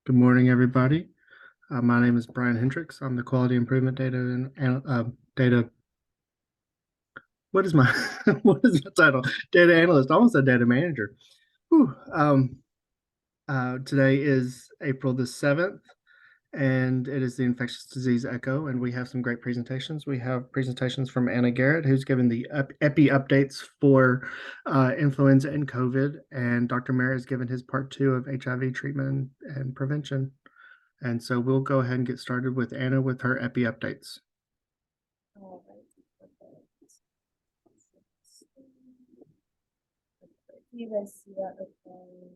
Good morning, everybody. My name is Brian Hendricks. I'm the quality improvement data and data. What is my what is my title? Data analyst. I almost said data manager. Whew. Today is April the 7th, and it is the Infectious Disease Echo, and we have some great presentations. We have presentations from Anna Garrett, who's given the epi updates for influenza and COVID, and Dr. Mayer has given his part two of HIV treatment and prevention. And so we'll go ahead and get started with Anna with her epi updates. All right. Can you guys see that? Okay.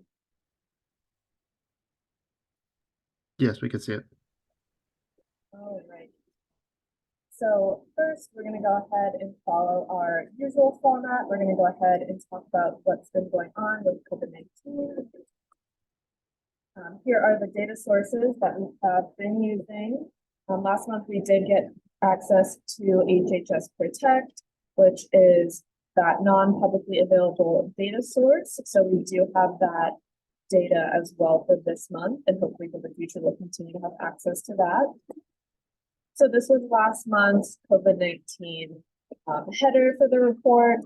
Yes, we can see it. All right. So first, we're going to go ahead and follow our usual format. We're going to go ahead and talk about what's been going on with COVID-19. Here are the data sources that we have been using. Last month, we did get access to HHS Protect, which is that non-publicly available data source. So we do have that data as well for this month, and hopefully for the future, we'll continue to have access to that. So this was last month's COVID-19 header for the report.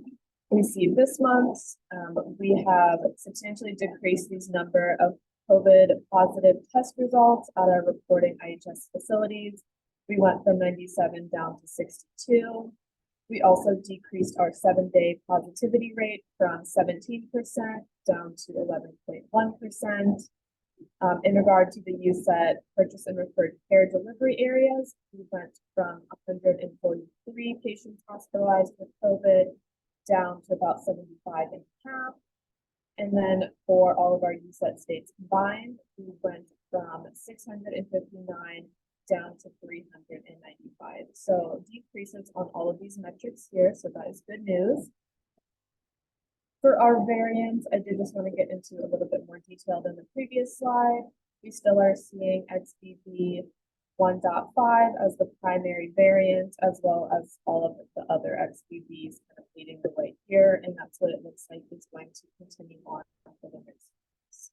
We see this month, we have substantially decreased these number of COVID positive test results at our reporting IHS facilities. We went from 97 down to 62. We also decreased our 7-day positivity rate from 17% down to 11.1%. In regard to the USET purchase and referred care delivery areas, we went from 143 patients hospitalized with COVID down to about 75 and a half. And then for all of our USET states combined, we went from 659 down to 395. So decreases on all of these metrics here. So that is good news. For our variants, I did just want to get into a little bit more detail than the previous slide. We still are seeing XBB 1.5 as the primary variant, as well as all of the other XBBs kind of leading the way here. And that's what it looks like is going to continue on for the next weeks.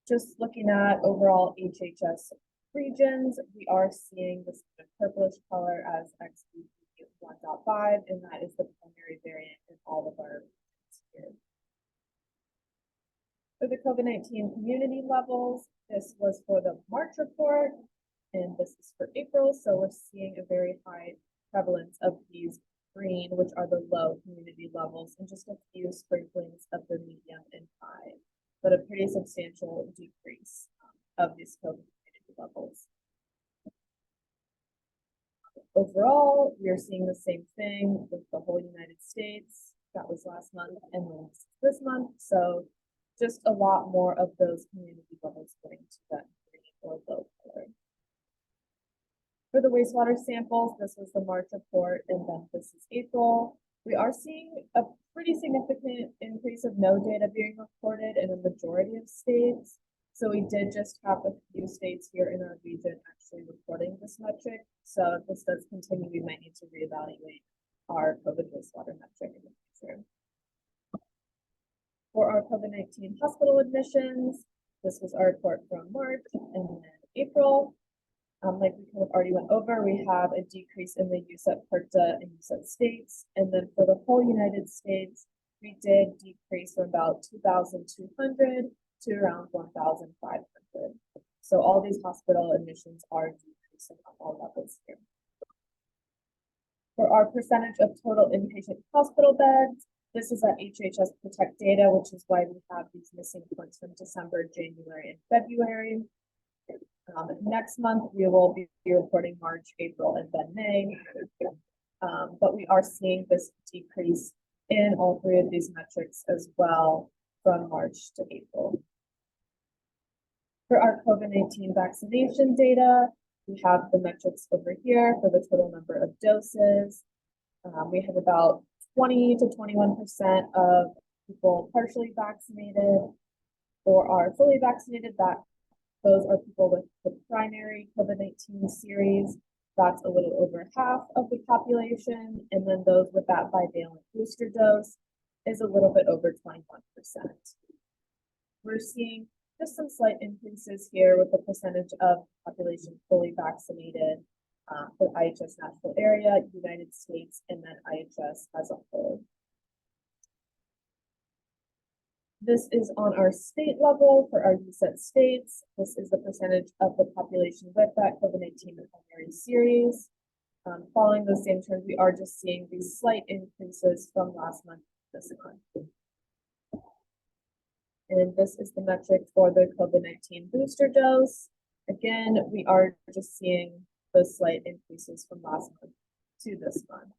Just looking at overall HHS regions, we are seeing this kind of purplish color as XBB 1.5, and that is the primary variant in all of our regions here. For the COVID-19 community levels, this was for the March report, and this is for April. So we're seeing a very high prevalence of these green, which are the low community levels, and just a few sprinklings of the medium and high, but a pretty substantial decrease of these COVID community levels. Overall, we are seeing the same thing with the whole United States. That was last month and then this month. So just a lot more of those community levels getting to that green or low color. For the wastewater samples, this was the March report, and then this is April. We are seeing a pretty significant increase of no data being reported in a majority of states. So we did just have a few states here in our region actually reporting this metric. So if this does continue, we might need to reevaluate our COVID wastewater metric in the future. For our COVID-19 hospital admissions, this was our report from March and then April. Like we kind of already went over, we have a decrease in the USET PERTA and USET states. And then for the whole United States, we did decrease from about 2,200 to around 1,500. So all these hospital admissions are decreasing on all levels here. For our percentage of total inpatient hospital beds, this is at HHS Protect data, which is why we have these missing points from December, January, and February. Next month, we will be reporting March, April, and then May. But we are seeing this decrease in all three of these metrics as well from March to April. For our COVID-19 vaccination data, we have the metrics over here for the total number of doses. We have about 20 to 21% of people partially vaccinated. For our fully vaccinated, those are people with the primary COVID-19 series. That's a little over half of the population. And then those with that bivalent booster dose is a little bit over 21%. We're seeing just some slight slight increases here with the percentage of population fully vaccinated for IHS national area, United States, and then IHS as a whole. This is on our state level for our USET states. This is the percentage of the population with that COVID-19 primary series. Following those same trends, we are just seeing these slight increases from last month to this month. And this is the metric for the COVID-19 booster dose. Again, we are just seeing those slight increases from last month to this month.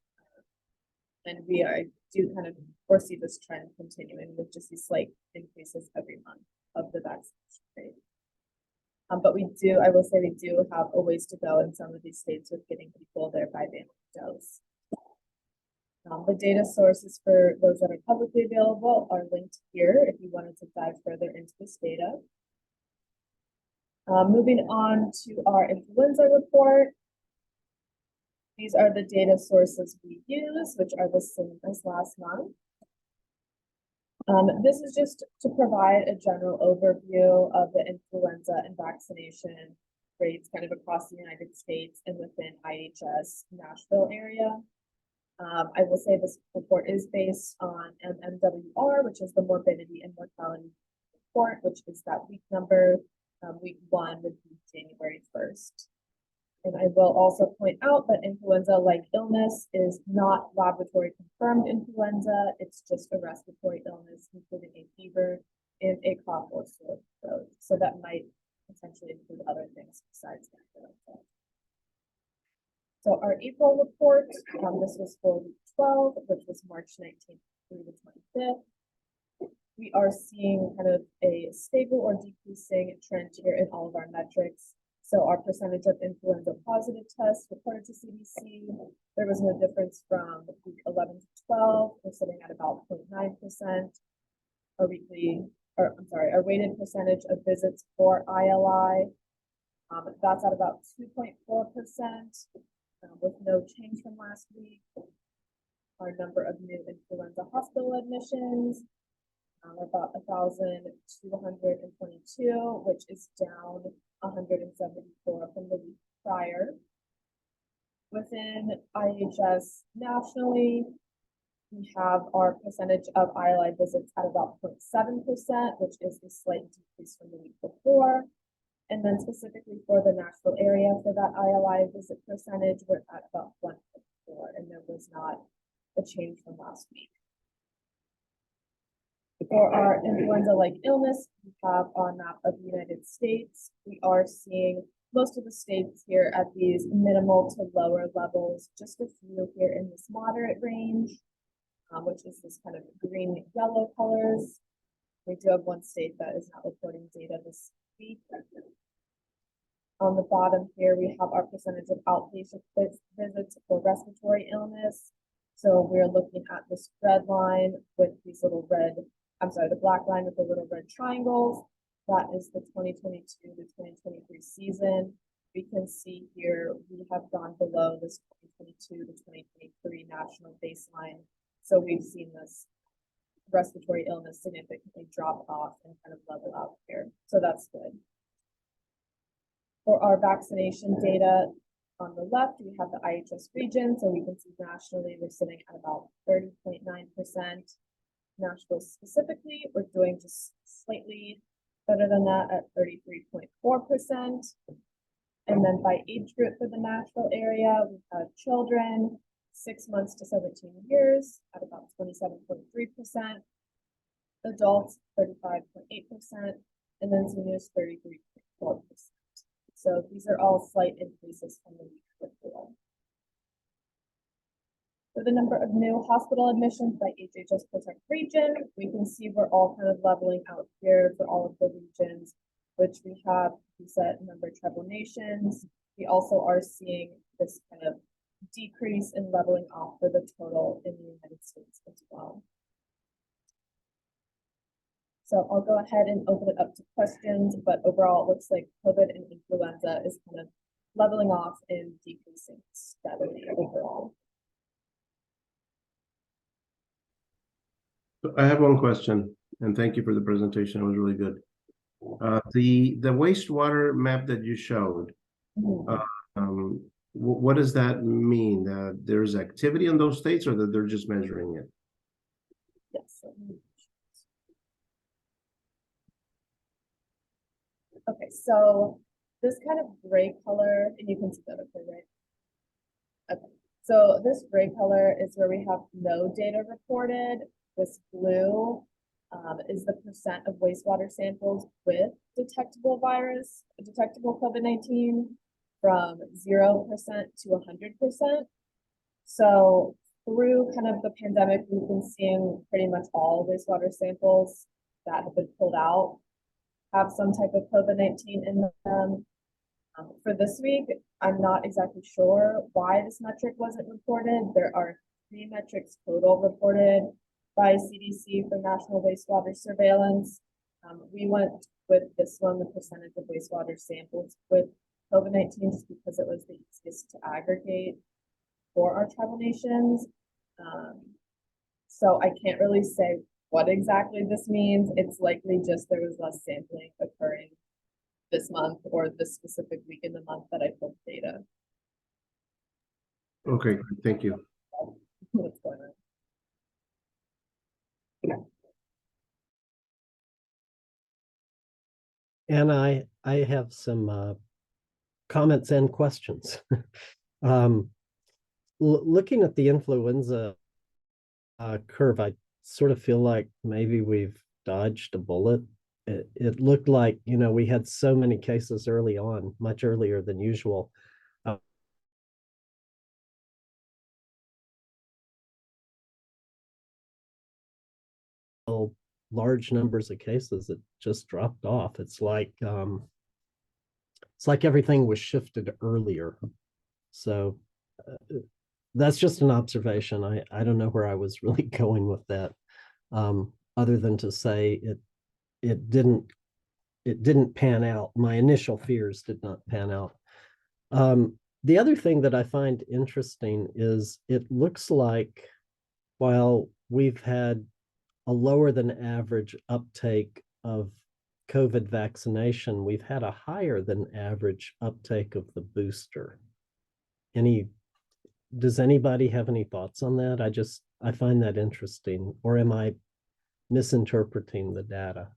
And we do kind of foresee this trend continuing with just these slight increases every month of the vaccination rate. But I will say we do have a ways to go in some of these states with getting people their bivalent dose. The data sources for those that are publicly available are linked here if you wanted to dive further into this data. Moving on to our influenza report. These are the data sources we use, which are the same as last month. This is just to provide a general overview of the influenza and vaccination rates kind of across the United States and within IHS Nashville area. I will say this report is based on MMWR, which is the morbidity and mortality report, which is that week number. Week 1 would be January 1st. And I will also point out that influenza-like illness is not laboratory confirmed influenza. It's just a respiratory illness, including a fever and a cough or sore throat. So that might potentially include other things besides influenza. So our April report, this was for week 12, which was March 19th through the 25th. We are seeing kind of a stable or decreasing trend here in all of our metrics. So our percentage of influenza positive tests reported to CDC, there was no difference from week 11 to 12. We're sitting at about 0.9%. Our weighted percentage of visits for ILI, that's at about 2.4%, with no change from last week. Our number of new influenza hospital admissions, about 1,222, which is down 174 from the week prior. Within IHS nationally, we have our percentage of ILI visits at about 0.7%, which is a slight decrease from the week before. And then specifically for the Nashville area, for that ILI visit percentage, we're at about 1.4, and there was not a change from last week. For our influenza-like illness, we have our map of the United States. We are seeing most of the states here at these minimal to lower levels, just a few here in this moderate range, which is this kind of green-yellow colors. We do have one state that is not reporting data this week. On the bottom here, we have our percentage of outpatient visits for respiratory illness. So we're looking at this red line with these little the black line with the little red triangles. That is the 2022 to 2023 season. We can see here we have gone below this 2022 to 2023 national baseline. So we've seen this respiratory illness significantly drop off and kind of level out here. So that's good. For our vaccination data, on the left, we have the IHS region. So we can see nationally, we're sitting at about 30.9%. Nashville specifically, we're doing just slightly better than that at 33.4%. And then by age group for the Nashville area, we have children 6 months to 17 years at about 27.3%, adults 35.8%, and then seniors 33.4%. So these are all slight increases from the week before. For the number of new hospital admissions by HHS Protect region, we can see we're all kind of leveling out here for all of the regions, which we have USET member tribal nations. We also are seeing this kind of decrease in leveling off for the total in the United States as well. So I'll go ahead and open it up to questions, but overall it looks like COVID and influenza is kind of leveling off and decreasing steadily overall. I have one question, and thank you for the presentation. It was really good. The wastewater map that you showed, Mhm. what does that mean? There's activity in those states, or that they're just measuring it? Yes. Okay, so this kind of gray color, and you can see that, okay, right? Okay, so this gray color is where we have no data reported. This blue is the percent of wastewater samples with detectable virus, detectable COVID-19 from 0% to 100%. So through kind of the pandemic, we've been seeing pretty much all wastewater samples that have been pulled out have some type of COVID-19 in them. For this week, I'm not exactly sure why this metric wasn't reported. There are 3 metrics total reported by CDC for national wastewater surveillance. We went with this one, the percentage of wastewater samples with COVID-19, just because it was the easiest to aggregate for our tribal nations. So I can't really say what exactly this means. It's likely just there was less sampling occurring this month or this specific week in the month that I pulled data. Okay, thank you. What's going on? And I have some comments and questions. um, Looking at the influenza curve, I sort of feel like maybe we've dodged a bullet. It looked like, we had so many cases early on, much earlier than usual. Large numbers of cases that just dropped off. It's like everything was shifted earlier. So that's just an observation. I don't know where I was really going with that, other than to say it didn't pan out. My initial fears did not pan out. The other thing that I find interesting is it looks like while we've had a lower than average uptake of COVID vaccination, we've had a higher than average uptake of the booster. Does anybody have any thoughts on that? I find that interesting. Or am I misinterpreting the data?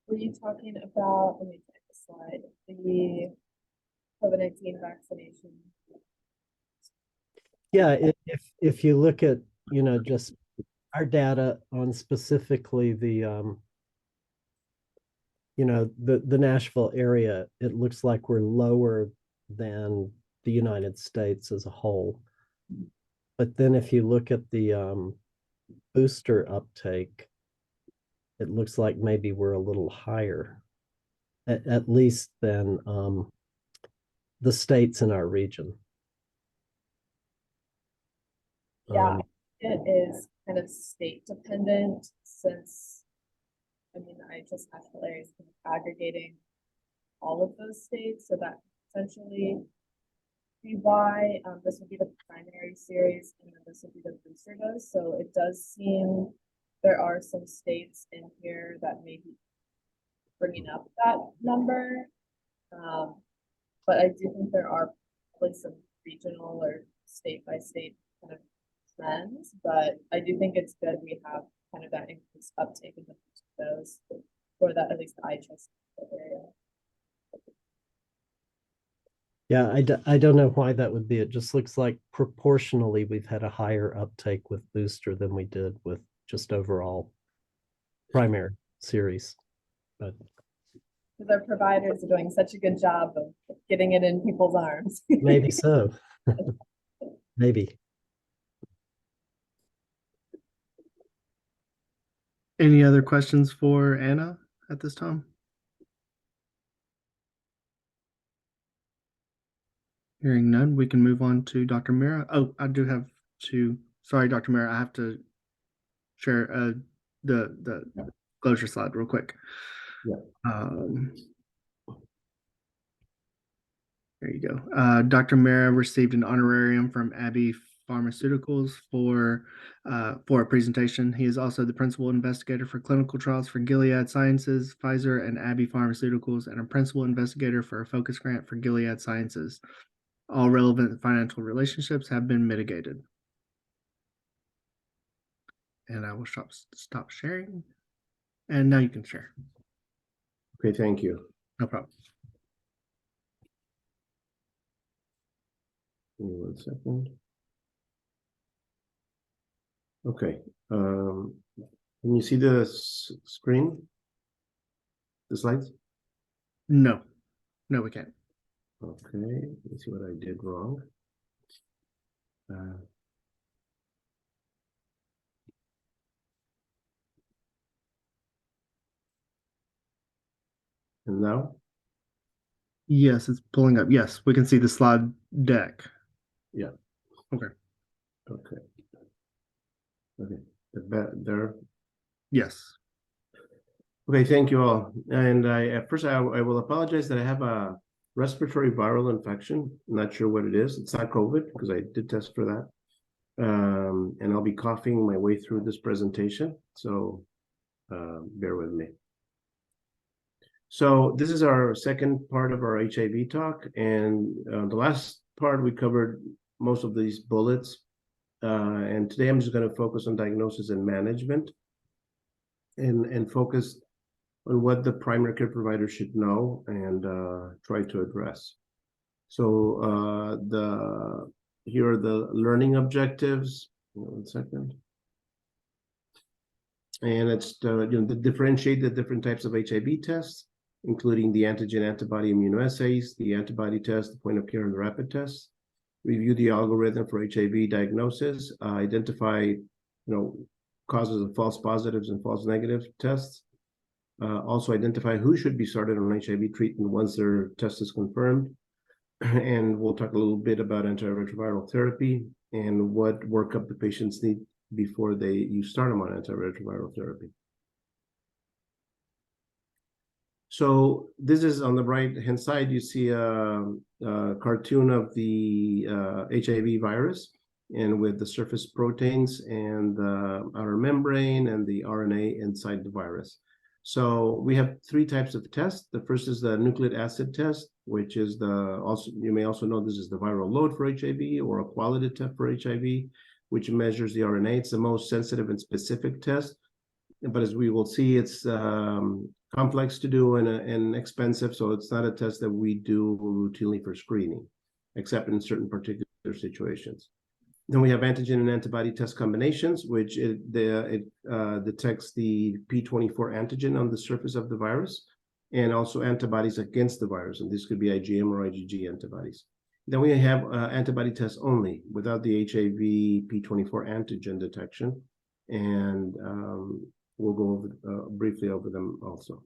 Were you talking about, let me check the slide, the COVID-19 vaccination? Yeah, if you look at, just our data on specifically the the Nashville area, it looks like we're lower than the United States as a whole. But then if you look at the booster uptake, it looks like maybe we're a little higher, at least than the states in our region. Yeah, it is kind of state dependent since, I mean, the IHS national area is kind of aggregating all of those states, so that essentially be why this would be the primary series and then this would be the booster dose. So it does seem there are some states in here that may be bringing up that number. But I do think there are probably some regional or state by state kind of trends, but I do think it's good we have kind of that increased uptake in the dose for that, at least the IHS area. Yeah, I don't know why that would be. It just looks like proportionally we've had a higher uptake with booster than we did with just overall primary series. But because our providers are doing such a good job of getting it in people's arms. maybe so. Maybe. Any other questions for Anna at this time? Hearing none, we can move on to Dr. Mira. Oh, I do have to, sorry, Dr. Mira, I have to share the closure slide real quick. Yeah. There you go. Dr. Mira received an honorarium from Abby Pharmaceuticals for a presentation. He is also the principal investigator for clinical trials for Gilead Sciences, Pfizer, and Abbey Pharmaceuticals, and a principal investigator for a focus grant for Gilead Sciences. All relevant financial relationships have been mitigated. And I will stop sharing. And now you can share. Okay, thank you. No problem. Give me 1 second. Okay, can you see the screen? The slides? No, we can't. Okay, let's see what I did wrong. And now? Yes, it's pulling up. Yes, we can see the slide deck. Yeah. Okay. Okay. Okay. There. Yes. Okay, thank you all. And at first I will apologize that I have a respiratory viral infection. I'm not sure what it is. It's not COVID because I did test for that. And I'll be coughing my way through this presentation. So bear with me. So this is our second part of our HIV talk. And the last part we covered most of these bullets. And today I'm just going to focus on diagnosis and management and focus on what the primary care provider should know and try to address. So here are the learning objectives. 1 second. And it's to differentiate the different types of HIV tests, including the antigen antibody immunoassays, the antibody test, the point of care, and the rapid tests. Review the algorithm for HIV diagnosis, identify causes of false positives and false negative tests. Also identify who should be started on HIV treatment once their test is confirmed. And we'll talk a little bit about antiretroviral therapy and what workup the patients need before you start them on antiretroviral therapy. So this is on the right-hand side, you see a cartoon of the HIV virus, and with the surface proteins and the outer membrane and the RNA inside the virus. So we have 3 types of tests. The first is the nucleic acid test, which is you may also know this is the viral load for HIV, or a qualitative test for HIV, which measures the RNA. It's the most sensitive and specific test, but as we will see, it's complex to do and expensive, so it's not a test that we do routinely for screening, except in certain particular situations. Then we have antigen and antibody test combinations, which it detects the P24 antigen on the surface of the virus, and also antibodies against the virus, and this could be IgM or IgG antibodies. Then we have antibody tests only, without the HIV P24 antigen detection, and we'll go briefly over them also.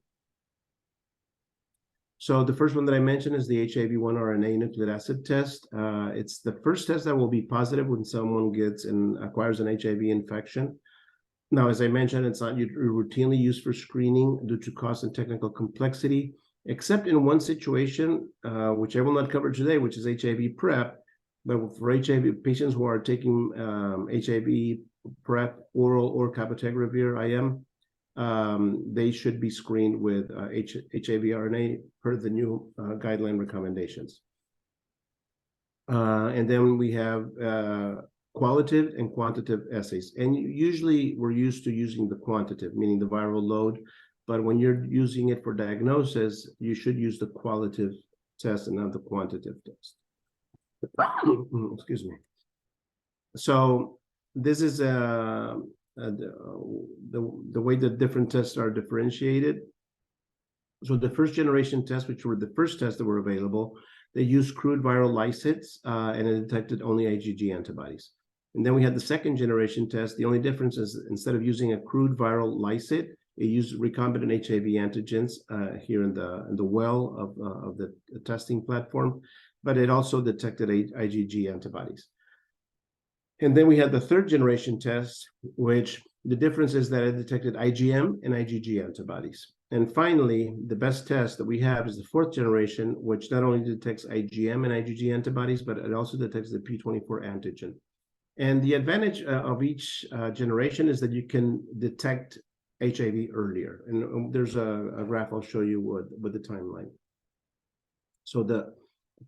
So the first one that I mentioned is the HIV-1 RNA nucleic acid test. It's the first test that will be positive when someone gets and acquires an HIV infection. Now, as I mentioned, it's not routinely used for screening due to cost and technical complexity, except in one situation, which I will not cover today, which is HIV PrEP. But for HIV patients who are taking HIV PrEP, oral or cabotegravir IM, they should be screened with HIV RNA per the new guideline recommendations. And then we have qualitative and quantitative assays. And usually we're used to using the quantitative, meaning the viral load. But when you're using it for diagnosis, you should use the qualitative test and not the quantitative test. Excuse me. So this is the way the different tests are differentiated. So the first generation tests, which were the first tests that were available, they used crude viral lysates and it detected only IgG antibodies. And then we had the second generation test. The only difference is instead of using a crude viral lysate, it used recombinant HIV antigens here in the well of the testing platform, but it also detected IgG antibodies. And then we had the third generation test, which the difference is that it detected IgM and IgG antibodies. And finally, the best test that we have is the fourth generation, which not only detects IgM and IgG antibodies, but it also detects the P24 antigen. And the advantage of each generation is that you can detect HIV earlier. And there's a graph I'll show you with the timeline. So the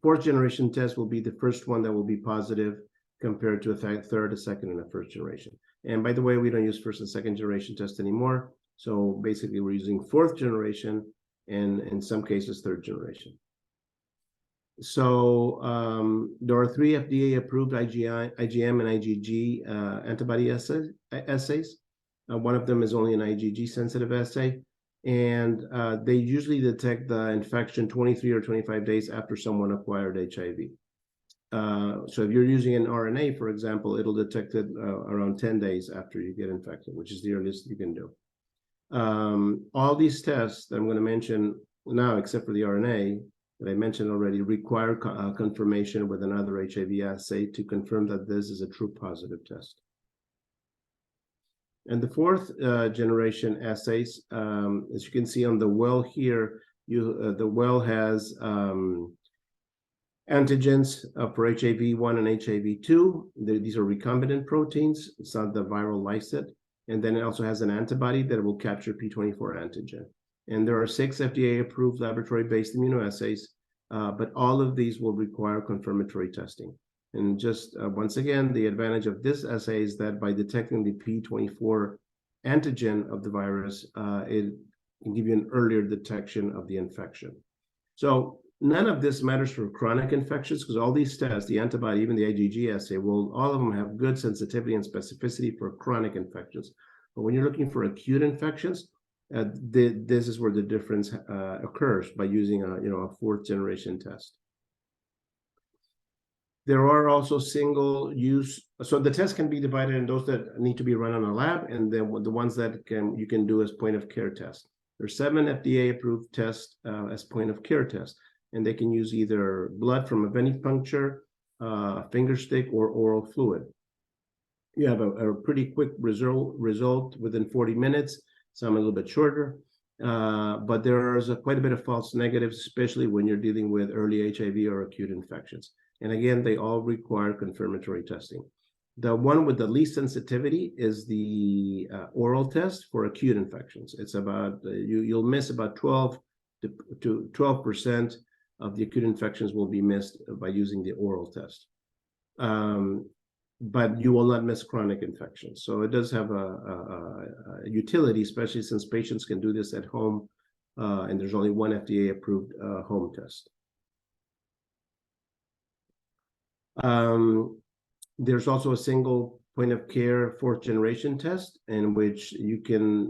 fourth generation test will be the first one that will be positive compared to a third, a second, and a first generation. And by the way, we don't use first and second generation test anymore. So basically, we're using fourth generation and in some cases, third generation. So there are 3 FDA-approved IgM and IgG antibody assays. One of them is only an IgG-sensitive assay, and they usually detect the infection 23 or 25 days after someone acquired HIV. So if you're using an RNA, for example, it'll detect it around 10 days after you get infected, which is the earliest you can do. All these tests that I'm going to mention now, except for the RNA, that I mentioned already, require confirmation with another HIV assay to confirm that this is a true positive test. And the fourth generation assays, as you can see on the well here, the well has antigens for HIV-1 and HIV-2. These are recombinant proteins. It's not the viral lyset. And then it also has an antibody that will capture P24 antigen. And there are 6 FDA-approved laboratory-based immunoassays, but all of these will require confirmatory testing. And just once again, the advantage of this assay is that by detecting the P24 antigen of the virus, it can give you an earlier detection of the infection. So none of this matters for chronic infections because all these tests, the antibody, even the IgG assay, all of them have good sensitivity and specificity for chronic infections. But when you're looking for acute infections, this is where the difference occurs by using a fourth generation test. There are also single use, so the test can be divided in those that need to be run on a lab, and then the ones that you can do as point of care tests. There's 7 FDA approved tests as point of care tests, and they can use either blood from a venipuncture, finger stick, or oral fluid. You have a pretty quick result within 40 minutes, some a little bit shorter, but there is quite a bit of false negatives, especially when you're dealing with early HIV or acute infections. And again, they all require confirmatory testing. The one with the least sensitivity is the oral test for acute infections. It's about, you'll miss about 12% of the acute infections will be missed by using the oral test. But you will not miss chronic infections. So it does have a utility, especially since patients can do this at home, and there's only one FDA-approved home test. There's also a single point of care fourth generation test in which you can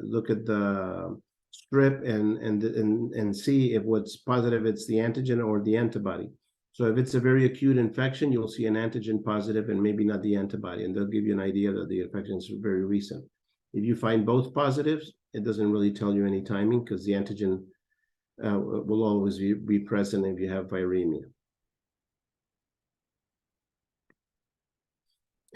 look at the strip and see if what's positive, it's the antigen or the antibody. So if it's a very acute infection, you'll see an antigen positive and maybe not the antibody, and they'll give you an idea that the infection is very recent. If you find both positives, it doesn't really tell you any timing because the antigen will always be present if you have viremia.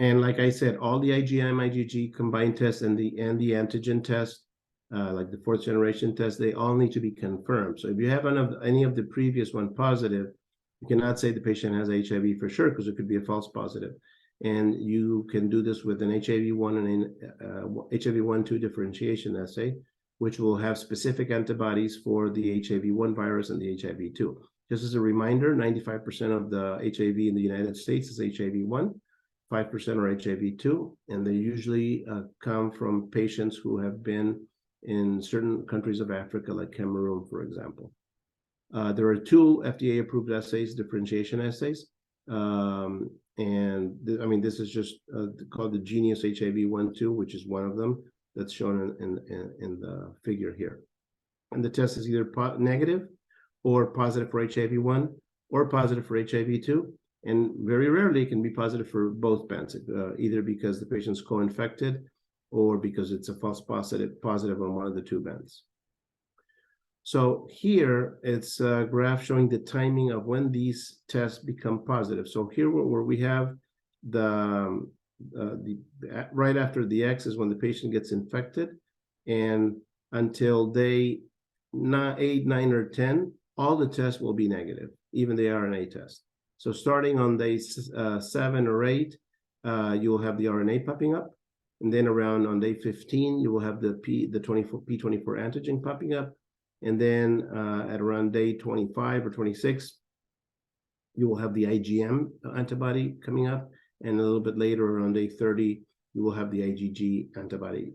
And like I said, all the IgM, IgG combined tests and the antigen test, like the fourth generation test, they all need to be confirmed. So if you have any of the previous one positive, you cannot say the patient has HIV for sure because it could be a false positive. And you can do this with an HIV-1 and HIV-1/2 differentiation assay, which will have specific antibodies for the HIV-1 virus and the HIV-2. Just as a reminder, 95% of the HIV in the United States is HIV-1. 5% are HIV-2, and they usually come from patients who have been in certain countries of Africa, like Cameroon, for example. There are 2 FDA-approved assays, differentiation assays, and this is just called the Genius HIV-1/2, which is one of them that's shown in the figure here. And the test is either negative or positive for HIV-1 or positive for HIV-2. And very rarely it can be positive for both bands, either because the patient's co-infected or because it's a false positive on one of the 2 bands. So here it's a graph showing the timing of when these tests become positive. So here where we have the right after the X is when the patient gets infected, and until day 8, 9, or 10, all the tests will be negative, even the RNA test. So starting on day 7 or 8, you will have the RNA popping up. And then around on day 15, you will have the P24 antigen popping up. And then at around day 25 or 26, you will have the IgM antibody coming up. And a little bit later, around day 30, you will have the IgG antibody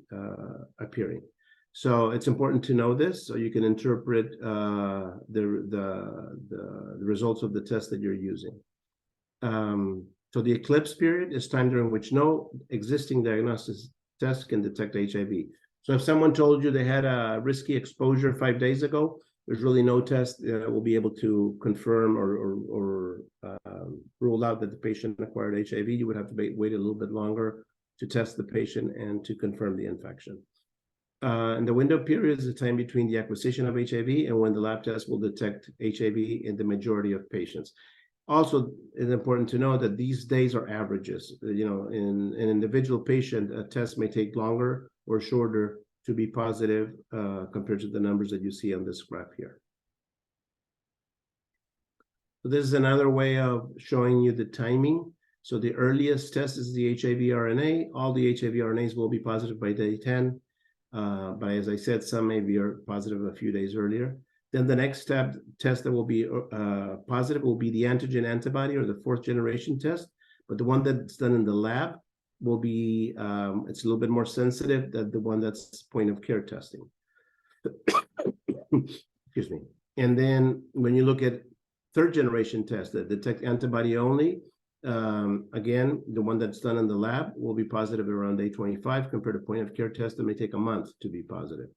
appearing. So it's important to know this so you can interpret the results of the test that you're using. So the eclipse period is time during which no existing diagnostic test can detect HIV. So if someone told you they had a risky exposure 5 days ago, there's really no test that will be able to confirm or rule out that the patient acquired HIV. You would have to wait a little bit longer to test the patient and to confirm the infection. And the window period is the time between the acquisition of HIV and when the lab test will detect HIV in the majority of patients. Also, it's important to know that these days are averages. You know, in an individual patient, a test may take longer or shorter to be positive compared to the numbers that you see on this graph here. So this is another way of showing you the timing. So the earliest test is the HIV RNA. All the HIV RNAs will be positive by day 10. But as I said, some may be positive a few days earlier. Then the next test that will be positive will be the antigen antibody or the 4th generation test. But the one that's done in the lab will be, it's a little bit more sensitive than the one that's point of care testing. Excuse me. And then when you look at 3rd generation test that detect antibody only, again, the one that's done in the lab will be positive around day 25 compared to point of care test that may take a month to be positive.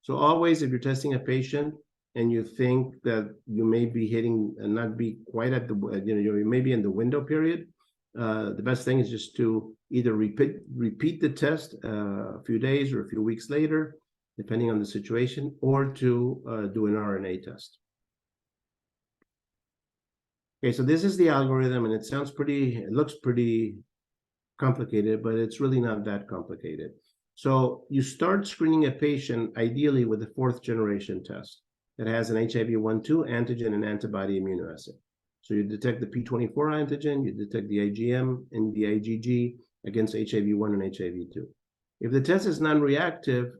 So always, if you're testing a patient and you think that you may be hitting and not be quite at the, you may be in the window period, the best thing is just to either repeat the test a few days or a few weeks later, depending on the situation, or to do an RNA test. Okay, so this is the algorithm, and it looks pretty complicated, but it's really not that complicated. So you start screening a patient ideally with a 4th generation test that has an HIV-1/2 antigen and antibody immunoassay. So you detect the P24 antigen, you detect the IgM and the IgG against HIV-1 and HIV-2. If the test is non-reactive,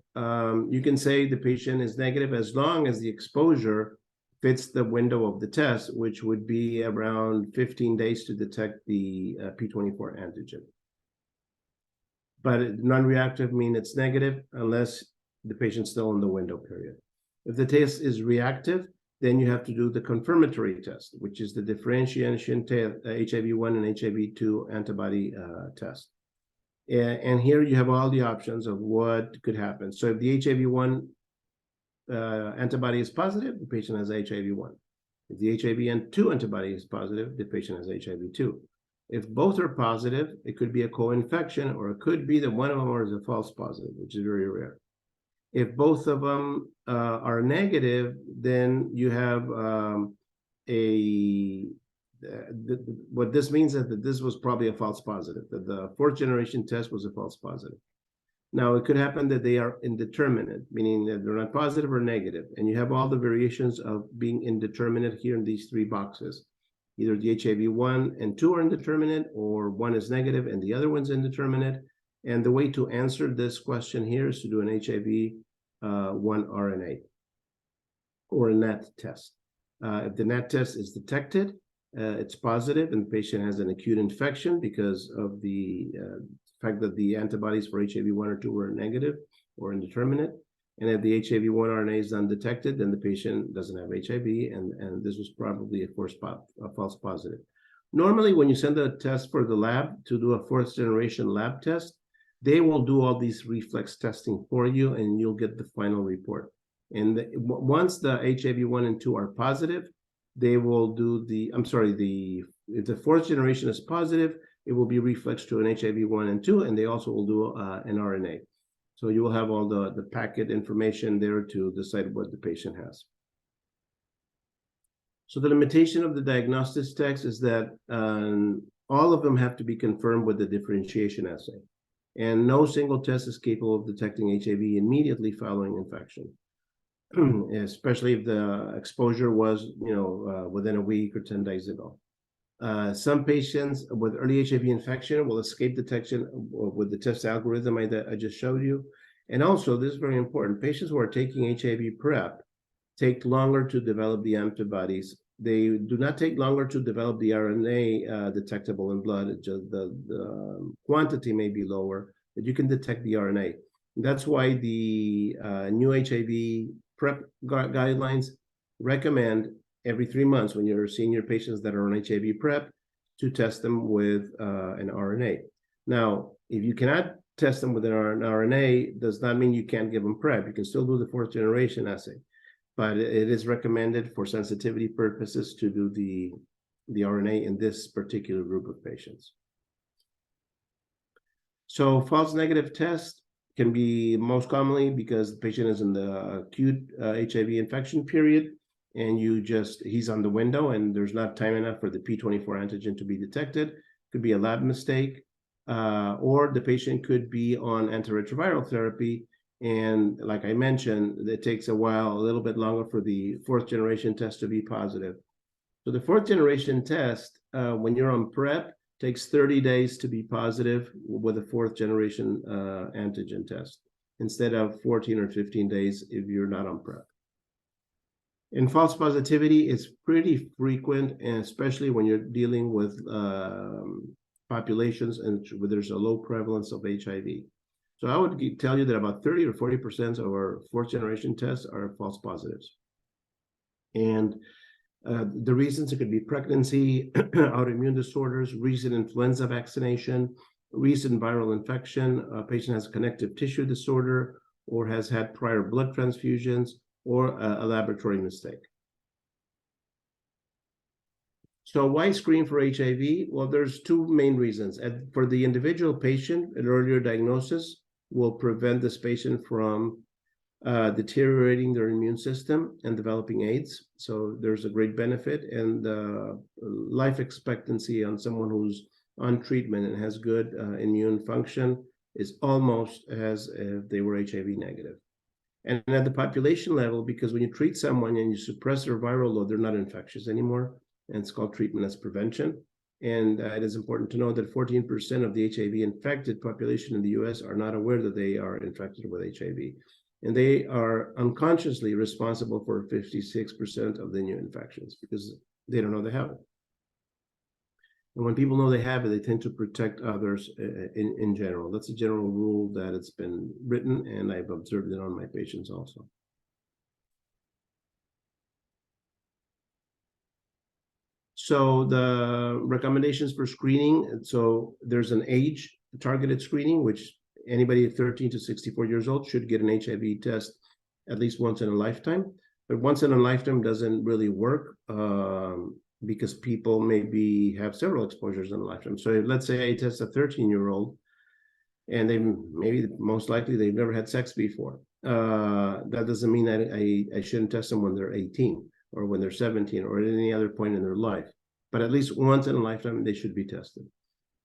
you can say the patient is negative as long as the exposure fits the window of the test, which would be around 15 days to detect the P24 antigen. But non-reactive means it's negative unless the patient's still in the window period. If the test is reactive, then you have to do the confirmatory test, which is the differentiation HIV-1 and HIV-2 antibody test. And here you have all the options of what could happen. So if the HIV-1 antibody is positive, the patient has HIV-1. If the HIV-2 antibody is positive, the patient has HIV-2. If both are positive, it could be a co-infection, or it could be that one of them is a false positive, which is very rare. If both of them are negative, then you have what this means is that this was probably a false positive, that the 4th generation test was a false positive. Now, it could happen that they are indeterminate, meaning that they're not positive or negative, and you have all the variations of being indeterminate here in these 3 boxes. Either the HIV-1 and 2 are indeterminate, or one is negative and the other one's indeterminate. And the way to answer this question here is to do an HIV-1 RNA or a NAT test. If the NAT test is detected, it's positive and the patient has an acute infection because of the fact that the antibodies for HIV-1 or 2 were negative or indeterminate. And if the HIV-1 RNA is undetected, then the patient doesn't have HIV, and this was probably a false positive. Normally, when you send a test for the lab to do a 4th generation lab test, they will do all these reflex testing for you, and you'll get the final report. And once the HIV-1 and 2 are positive, they will do if the 4th generation is positive, it will be reflexed to an HIV-1 and 2, and they also will do an RNA. So you will have all the packet information there to decide what the patient has. So the limitation of the diagnostics test is that all of them have to be confirmed with the differentiation assay. And no single test is capable of detecting HIV immediately following infection, especially if the exposure was, within a week or 10 days ago. Some patients with early HIV infection will escape detection with the test algorithm I just showed you. And also, this is very important, patients who are taking HIV PrEP take longer to develop the antibodies. They do not take longer to develop the RNA detectable in blood. It's just the quantity may be lower, but you can detect the RNA. That's why the new HIV PrEP guidelines recommend every 3 months when you're seeing your patients that are on HIV PrEP to test them with an RNA. Now, if you cannot test them with an RNA, does not mean you can't give them PrEP. You can still do the 4th generation assay, but it is recommended for sensitivity purposes to do the RNA in this particular group of patients. So false negative test can be most commonly because the patient is in the acute HIV infection period, and he's on the window and there's not time enough for the P24 antigen to be detected. Could be a lab mistake, or the patient could be on antiretroviral therapy. And like I mentioned, it takes a little bit longer for the 4th generation test to be positive. So the 4th generation test, when you're on PrEP, takes 30 days to be positive with a 4th generation antigen test, instead of 14 or 15 days if you're not on PrEP. In false positivity, it's pretty frequent, and especially when you're dealing with populations and where there's a low prevalence of HIV. So I would tell you that about 30 or 40% of our 4th generation tests are false positives. And the reasons, it could be pregnancy, autoimmune disorders, recent influenza vaccination, recent viral infection, a patient has a connective tissue disorder, or has had prior blood transfusions, or a laboratory mistake. So why screen for HIV? Well, there's 2 main reasons. For the individual patient, an earlier diagnosis will prevent this patient from deteriorating their immune system and developing AIDS. So there's a great benefit, and life expectancy on someone who's on treatment and has good immune function is almost as if they were HIV negative. And at the population level, because when you treat someone and you suppress their viral load, they're not infectious anymore, and it's called treatment as prevention. And it is important to know that 14% of the HIV infected population in the US are not aware that they are infected with HIV. And they are unconsciously responsible for 56% of the new infections because they don't know they have it. And when people know they have it, they tend to protect others in general. That's a general rule that it's been written, and I've observed it on my patients also. So the recommendations for screening, so there's an age targeted screening, which anybody 13 to 64 years old should get an HIV test at least once in a lifetime. But once in a lifetime doesn't really work because people maybe have several exposures in a lifetime. So if, let's say I test a 13-year-old and most likely they've never had sex before. That doesn't mean that I shouldn't test them when they're 18 or when they're 17 or at any other point in their life. But at least once in a lifetime, they should be tested.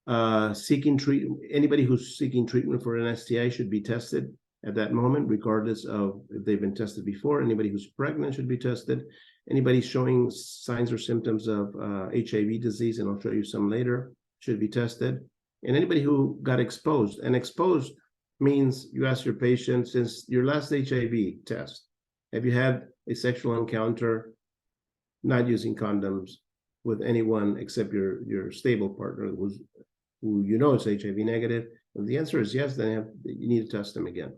Anybody who's seeking treatment for an STI should be tested at that moment, regardless of if they've been tested before. Anybody who's pregnant should be tested. Anybody showing signs or symptoms of HIV disease, and I'll show you some later, should be tested. And anybody who got exposed, and exposed means you ask your patient, since your last HIV test, have you had a sexual encounter not using condoms with anyone except your stable partner who you know is HIV negative? If the answer is yes, then you need to test them again.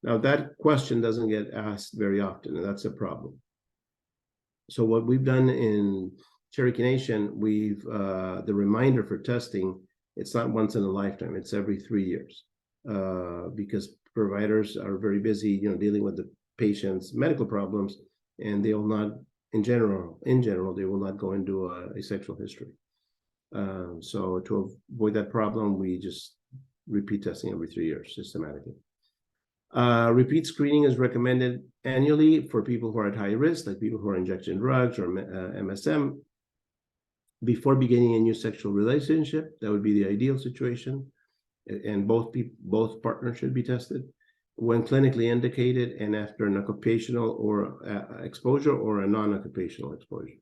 Now, that question doesn't get asked very often, and that's a problem. So what we've done in Cherokee Nation, the reminder for testing, it's not once in a lifetime, it's every 3 years, because providers are very busy, dealing with the patient's medical problems, and they will not, in general, they will not go into a sexual history. So to avoid that problem, we just repeat testing every 3 years systematically. Repeat screening is recommended annually for people who are at high risk, like people who are injecting drugs or MSM. Before beginning a new sexual relationship, that would be the ideal situation, and both partners should be tested. When clinically indicated, and after an occupational or exposure or a non-occupational exposure.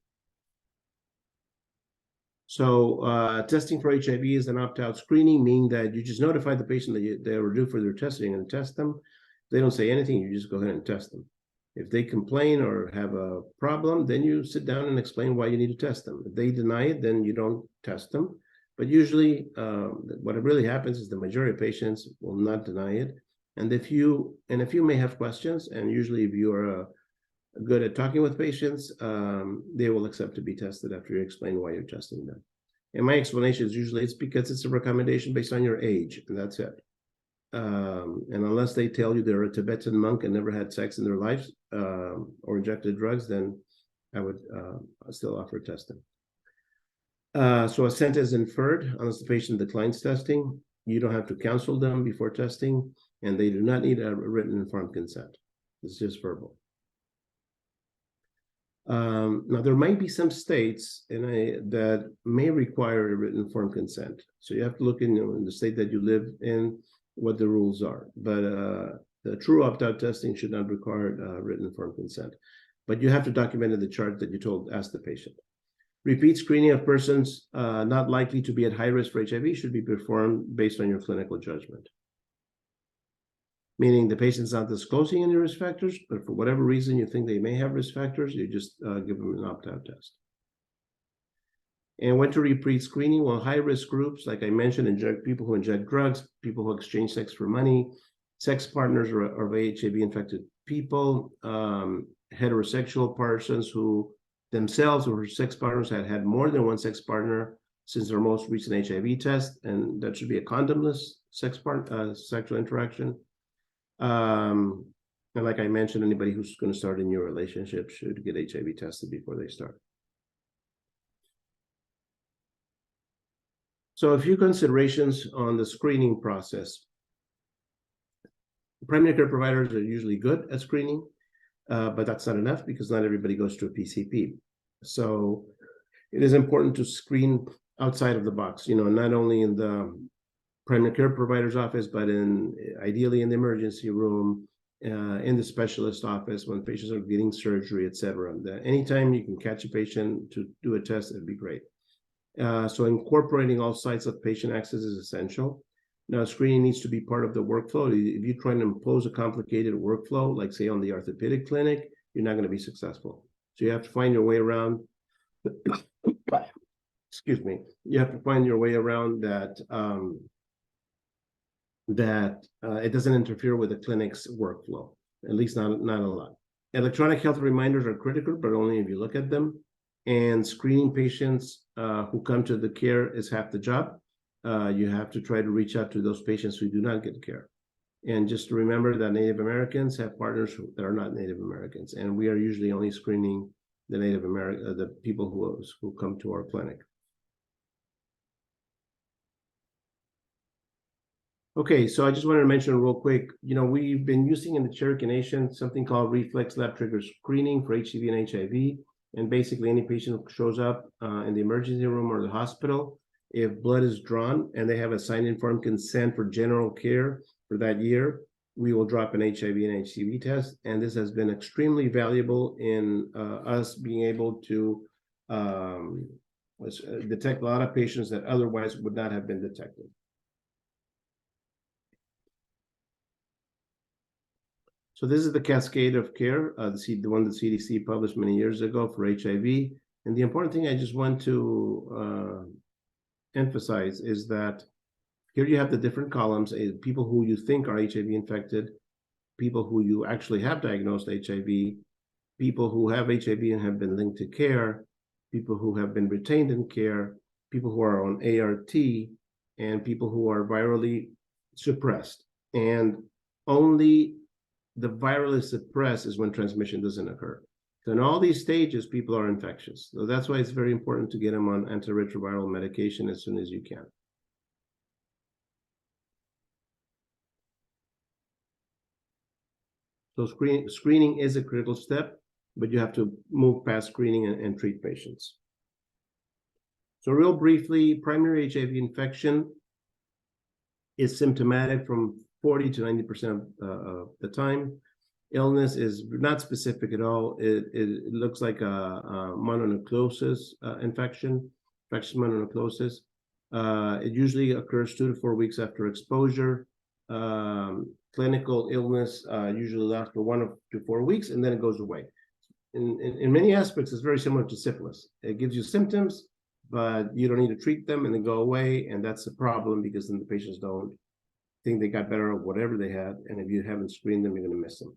So testing for HIV is an opt-out screening, meaning that you just notify the patient that they were due for their testing and test them. If they don't say anything, you just go ahead and test them. If they complain or have a problem, then you sit down and explain why you need to test them. If they deny it, then you don't test them. But usually what really happens is the majority of patients will not deny it. And if you may have questions, and usually if you are good at talking with patients, they will accept to be tested after you explain why you're testing them. And my explanation is usually it's because it's a recommendation based on your age, and that's it. And unless they tell you they're a Tibetan monk and never had sex in their lives or injected drugs, then I would still offer testing. So assent is inferred unless the patient declines testing. You don't have to counsel them before testing, and they do not need a written informed consent. It's just verbal. Now, there might be some states that may require a written informed consent. So you have to look in the state that you live in, what the rules are. But the true opt-out testing should not require written informed consent. But you have to document in the chart that you ask the patient. Repeat screening of persons not likely to be at high risk for HIV should be performed based on your clinical judgment. Meaning the patient's not disclosing any risk factors, but for whatever reason you think they may have risk factors, you just give them an opt-out test. And when to repeat screening? Well, high-risk groups, like I mentioned, people who inject drugs, people who exchange sex for money, sex partners of HIV-infected people, heterosexual persons who themselves or sex partners had more than one sex partner since their most recent HIV test, and that should be a condomless sexual interaction. And like I mentioned, anybody who's going to start a new relationship should get HIV tested before they start. So a few considerations on the screening process. Primary care providers are usually good at screening, but that's not enough because not everybody goes to a PCP. So it is important to screen outside of the box, not only in the primary care provider's office, but ideally in the emergency room, in the specialist office when patients are getting surgery, etc. Anytime you can catch a patient to do a test, it'd be great. So incorporating all sites of patient access is essential. Now, screening needs to be part of the workflow. If you try to impose a complicated workflow, like say on the orthopedic clinic, you're not going to be successful. So you have to find your way around. Excuse me. You have to find your way around that. It doesn't interfere with the clinic's workflow, at least not a lot. Electronic health reminders are critical, but only if you look at them. And screening patients who come to the care is half the job. You have to try to reach out to those patients who do not get care. And just remember that Native Americans have partners that are not Native Americans, and we are usually only screening the people who come to our clinic. Okay, so I just wanted to mention real quick, we've been using in the Cherokee Nation something called reflex lab trigger screening for HCV and HIV. And basically any patient who shows up in the emergency room or the hospital, if blood is drawn and they have a signed informed consent for general care for that year, we will drop an HIV and HCV test. And this has been extremely valuable in us being able to detect a lot of patients that otherwise would not have been detected. So this is the cascade of care, the one the CDC published many years ago for HIV. And the important thing I just want to emphasize is that here you have the different columns, people who you think are HIV infected, people who you actually have diagnosed HIV, people who have HIV and have been linked to care, people who have been retained in care, people who are on ART, and people who are virally suppressed. And only the virally suppressed is when transmission doesn't occur. So in all these stages, people are infectious. So that's why it's very important to get them on antiretroviral medication as soon as you can. So screening is a critical step, but you have to move past screening and treat patients. So real briefly, primary HIV infection is symptomatic from 40 to 90% of the time. Illness is not specific at all. It looks like a mononucleosis infection. infectious mononucleosis. It usually occurs 2 to 4 weeks after exposure. Clinical illness usually lasts for 1 to 4 weeks, and then it goes away. In many aspects, it's very similar to syphilis. It gives you symptoms, but you don't need to treat them, and they go away, and that's a problem because then the patients don't think they got better or whatever they had, and if you haven't screened them, you're going to miss them.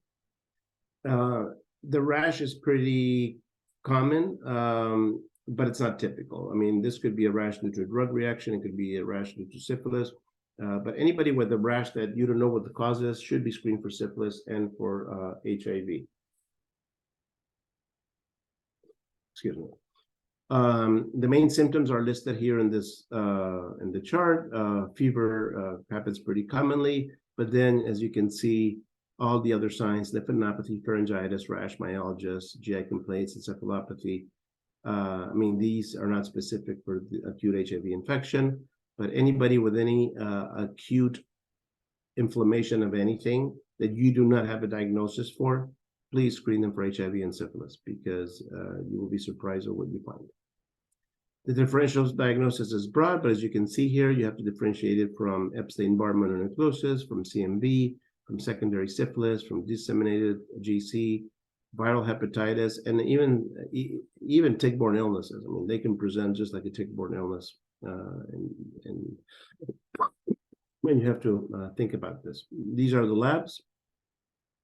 The rash is pretty common, but it's not typical. I mean, this could be a rash due to a drug reaction. It could be a rash due to syphilis. But anybody with a rash that you don't know what the cause is should be screened for syphilis and for HIV. Excuse me. The main symptoms are listed here in this in the chart. Fever happens pretty commonly, but then, as you can see, all the other signs: lymphadenopathy, pharyngitis, rash, myalgias, GI complaints, encephalopathy. I mean, these are not specific for the acute HIV infection, but anybody with any acute inflammation of anything that you do not have a diagnosis for, please screen them for HIV and syphilis, because you will be surprised at what you find. The differential diagnosis is broad, but as you can see here, you have to differentiate it from Epstein-Barr mononucleosis, from CMV, from secondary syphilis, from disseminated GC, viral hepatitis, and even tick-borne illnesses. I mean, they can present just like a tick-borne illness, and when you have to think about this. These are the labs.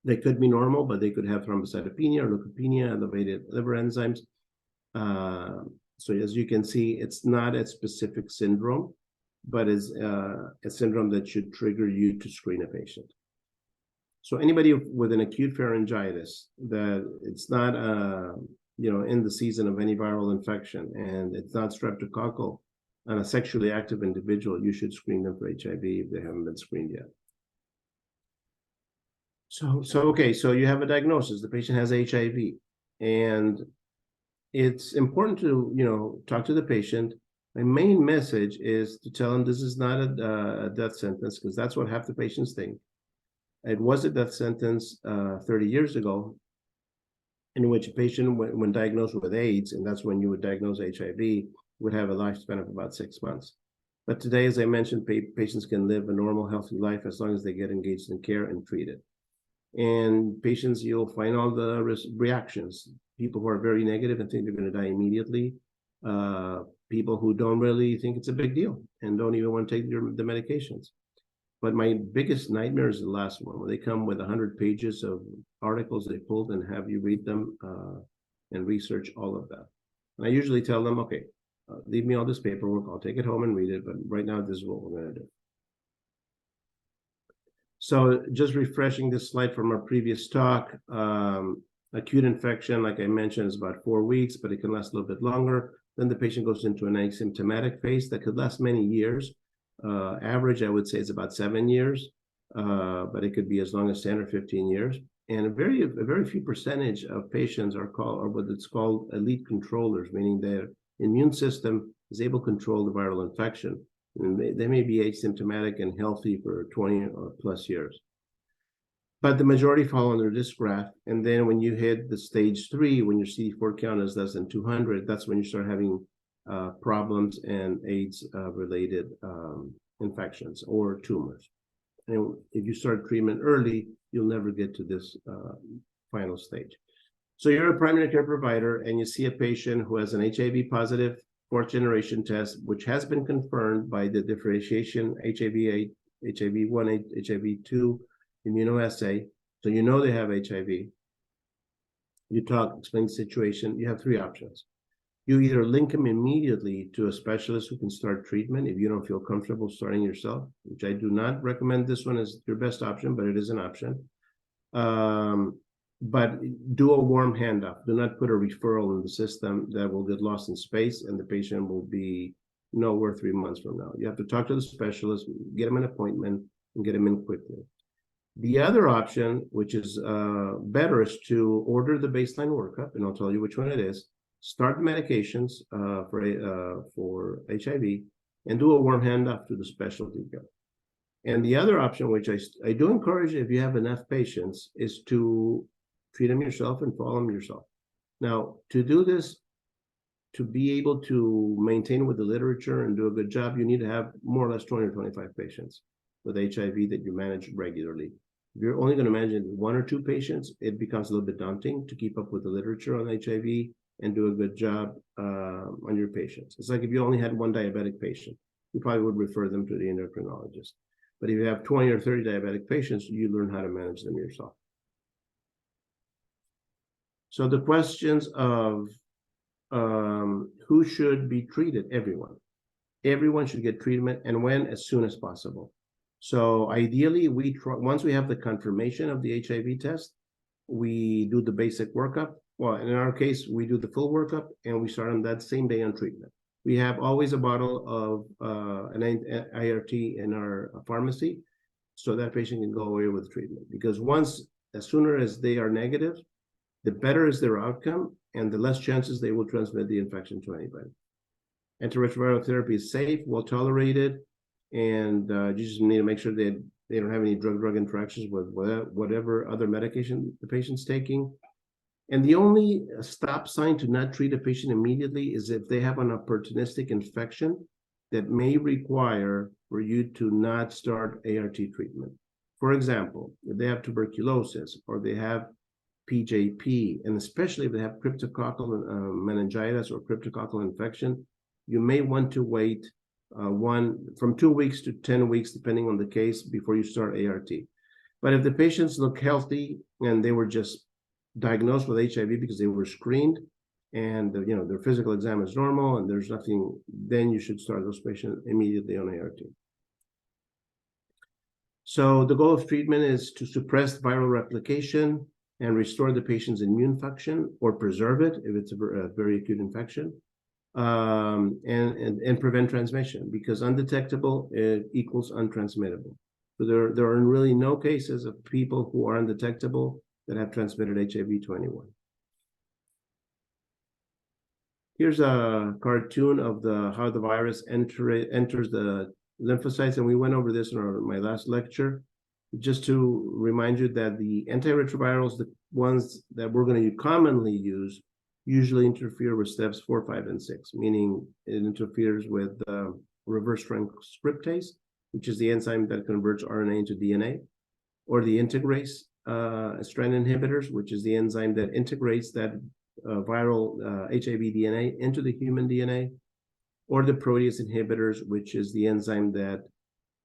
They could be normal, but they could have thrombocytopenia or leukopenia, elevated liver enzymes. So as you can see, it's not a specific syndrome, but is a syndrome that should trigger you to screen a patient. So anybody with an acute pharyngitis that it's not in the season of any viral infection, and it's not streptococcal, on a sexually active individual, you should screen them for HIV if they haven't been screened yet. So you have a diagnosis. The patient has HIV, and it's important to talk to the patient. My main message is to tell them this is not a death sentence, because that's what half the patients think. It was a death sentence 30 years ago, in which a patient, when diagnosed with AIDS, and that's when you would diagnose HIV, would have a lifespan of about 6 months. But today, as I mentioned, patients can live a normal, healthy life as long as they get engaged in care and treated. And patients, you'll find all the reactions. People who are very negative and think they're going to die immediately. People who don't really think it's a big deal and don't even want to take the medications. But my biggest nightmare is the last one, where they come with 100 pages of articles they pulled and have you read them and research all of that. And I usually tell them, okay, leave me all this paperwork. I'll take it home and read it. But right now, this is what we're going to do. So just refreshing this slide from our previous talk, acute infection, like I mentioned, is about 4 weeks, but it can last a little bit longer. Then the patient goes into an asymptomatic phase that could last many years. Average, I would say, is about 7 years, but it could be as long as 10 or 15 years. And a very few percentage of patients are called, or what it's called, elite controllers, meaning their immune system is able to control the viral infection. And they may be asymptomatic and healthy for 20 or plus years. But the majority fall under this graph. And then when you hit the stage 3, when your CD4 count is less than 200, that's when you start having problems and AIDS-related infections or tumors. And if you start treatment early, you'll never get to this final stage. So you're a primary care provider and you see a patient who has an HIV positive 4th generation test, which has been confirmed by the differentiation HIV1, HIV2 immunoassay. So you know they have HIV. You explain the situation. You have 3 options. You either link them immediately to a specialist who can start treatment if you don't feel comfortable starting yourself, which I do not recommend this one as your best option, but it is an option. But do a warm handoff. Do not put a referral in the system that will get lost in space and the patient will be nowhere 3 months from now. You have to talk to the specialist, get them an appointment, and get them in quickly. The other option, which is better, is to order the baseline workup, and I'll tell you which one it is. Start medications for HIV, and do a warm handoff to the specialty care. And the other option, which I do encourage if you have enough patients, is to treat them yourself and follow them yourself. Now, to do this, to be able to maintain with the literature and do a good job, you need to have more or less 20 or 25 patients with HIV that you manage regularly. If you're only going to manage 1 or 2 patients, it becomes a little bit daunting to keep up with the literature on HIV and do a good job on your patients. It's like if you only had 1 diabetic patient, you probably would refer them to the endocrinologist. But if you have 20 or 30 diabetic patients, you learn how to manage them yourself. So the questions of who should be treated? Everyone. Everyone should get treatment, and when? As soon as possible. So ideally, once we have the confirmation of the HIV test, we do the basic workup. Well, in our case, we do the full workup, and we start on that same day on treatment. We have always a bottle of an IRT in our pharmacy, so that patient can go away with treatment. Because as sooner as they are negative, the better is their outcome, and the less chances they will transmit the infection to anybody. Antiretroviral therapy is safe, well tolerated, and you just need to make sure that they don't have any drug-drug interactions with whatever other medication the patient's taking. And the only stop sign to not treat a patient immediately is if they have an opportunistic infection that may require for you to not start ART treatment. For example, if they have tuberculosis or they have PJP, and especially if they have cryptococcal meningitis or cryptococcal infection, you may want to wait from 2 weeks to 10 weeks, depending on the case, before you start ART. But if the patients look healthy and they were just diagnosed with HIV because they were screened and their physical exam is normal and there's nothing, then you should start those patients immediately on ART. So the goal of treatment is to suppress viral replication and restore the patient's immune function or preserve it if it's a very acute infection, and prevent transmission, because undetectable equals untransmittable. So there are really no cases of people who are undetectable that have transmitted HIV to anyone. Here's a cartoon of how the virus enters the lymphocytes, and we went over this in my last lecture. Just to remind you that the antiretrovirals, the ones that we're going to commonly use, usually interfere with steps 4, 5, and 6, meaning it interferes with reverse transcriptase, which is the enzyme that converts RNA into DNA, or the integrase strand inhibitors, which is the enzyme that integrates that viral HIV DNA into the human DNA, or the protease inhibitors, which is the enzyme that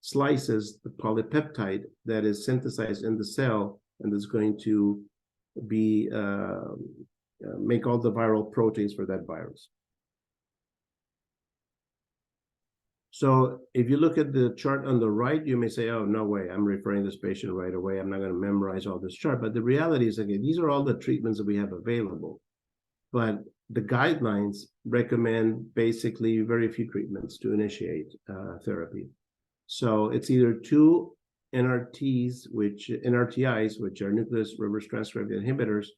slices the polypeptide that is synthesized in the cell and is going to be make all the viral proteins for that virus. So if you look at the chart on the right, you may say, oh, no way, I'm referring this patient right away. I'm not going to memorize all this chart. But the reality is, again, these are all the treatments that we have available. But the guidelines recommend basically very few treatments to initiate therapy. So it's either 2 NRTIs, which are nucleus reverse transcriptase inhibitors.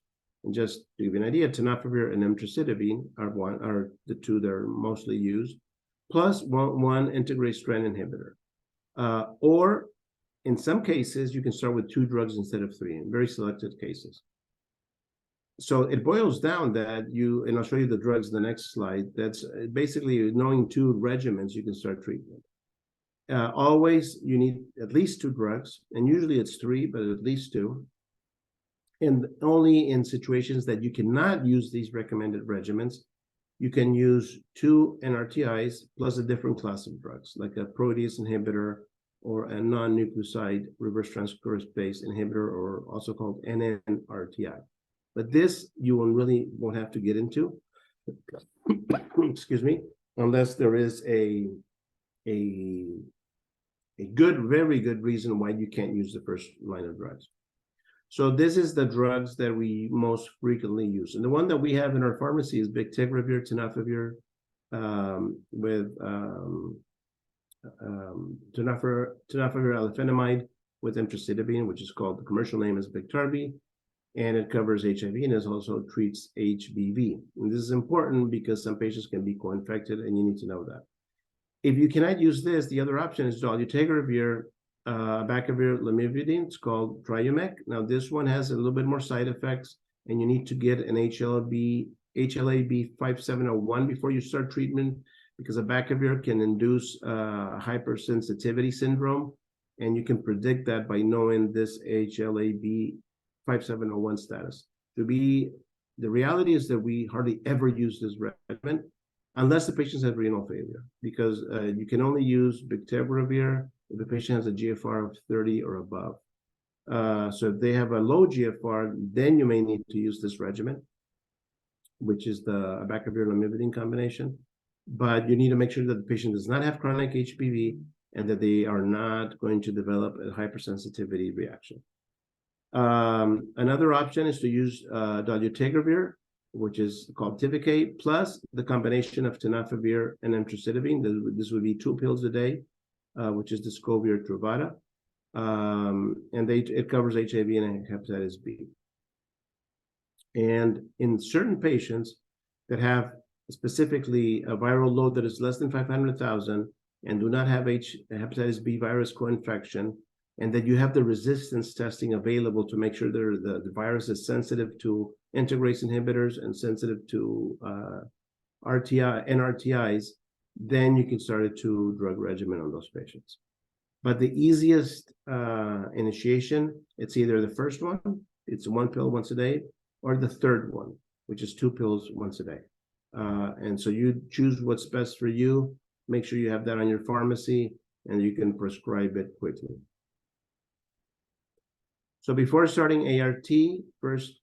And just to give you an idea, tenofovir and emtricitabine are the 2 that are mostly used, plus one integrase strand inhibitor. Or in some cases, you can start with 2 drugs instead of 3, in very selected cases. So it boils down that and I'll show you the drugs in the next slide, that's basically knowing 2 regimens, you can start treatment. Always, you need at least 2 drugs, and usually it's 3, but at least 2. And only in situations that you cannot use these recommended regimens, you can use 2 NRTIs plus a different class of drugs, like a protease inhibitor or a non-nucleoside reverse transcriptase inhibitor, or also called NNRTI. But this you won't have to get into, excuse me, unless there is a very good reason why you can't use the first line of drugs. So this is the drugs that we most frequently use. And the one that we have in our pharmacy is bictegravir, tenofovir, with tenofovir alafenamide with emtricitabine, which is called, the commercial name is Biktarvy, and it covers HIV and it also treats HBV. And this is important because some patients can be co-infected, and you need to know that. If you cannot use this, the other option is dolutegravir, abacavir, lamivudine. It's called Triumec. Now, this one has a little bit more side effects, and you need to get an HLA-B HLA-B5701 before you start treatment, because abacavir can induce hypersensitivity syndrome, and you can predict that by knowing this HLA-B5701 status. The reality is that we hardly ever use this regimen unless the patient has renal failure, because you can only use bictegravir if the patient has a GFR of 30 or above. So if they have a low GFR, then you may need to use this regimen, which is the abacavir lamivudine combination. But you need to make sure that the patient does not have chronic HBV and that they are not going to develop a hypersensitivity reaction. Another option is to use dolutegravir, which is called Tivicay, plus the combination of tenofovir and emtricitabine. This would be 2 pills a day, which is Descovir Truvada. And it covers HIV and hepatitis B. And in certain patients that have specifically a viral load that is less than 500,000 and do not have hepatitis B virus co-infection, and that you have the resistance testing available to make sure that the virus is sensitive to integrase inhibitors and sensitive to NRTIs, then you can start a 2-drug regimen on those patients. But the easiest initiation, it's either the first one, it's 1 pill once a day, or the third one, which is 2 pills once a day. And so you choose what's best for you, make sure you have that on your pharmacy, and you can prescribe it quickly. So before starting ART, first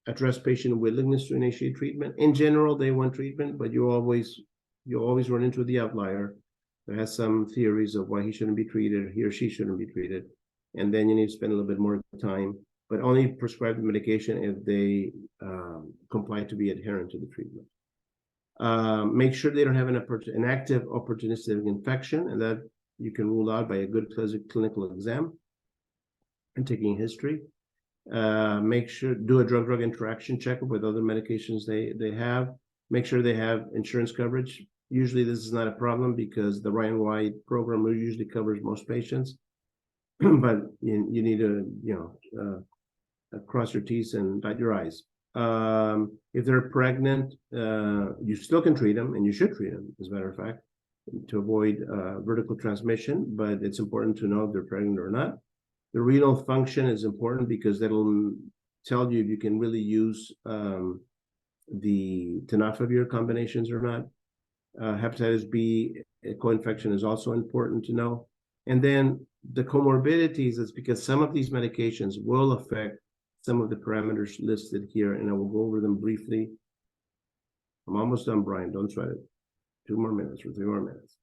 address patient willingness to initiate treatment. In general, they want treatment, but you always run into the outlier that has some theories of why he shouldn't be treated, he or she shouldn't be treated. And then you need to spend a little bit more time, but only prescribe the medication if they comply to be adherent to the treatment. Make sure they don't have an active opportunistic infection, and that you can rule out by a good clinical exam and taking history. Make sure, do a drug-drug interaction checkup with other medications they have. Make sure they have insurance coverage. Usually this is not a problem because the Ryan White program usually covers most patients, but you need to, cross your T's and dot your I's. If they're pregnant, you still can treat them, and you should treat them, as a matter of fact, to avoid vertical transmission, but it's important to know if they're pregnant or not. The renal function is important because that'll tell you if you can really use the tenofovir combinations or not. Hepatitis B co-infection is also important to know. And then the comorbidities is because some of these medications will affect some of the parameters listed here, and I will go over them briefly. I'm almost done, Brian. Don't sweat it. 2 more minutes or 3 more minutes.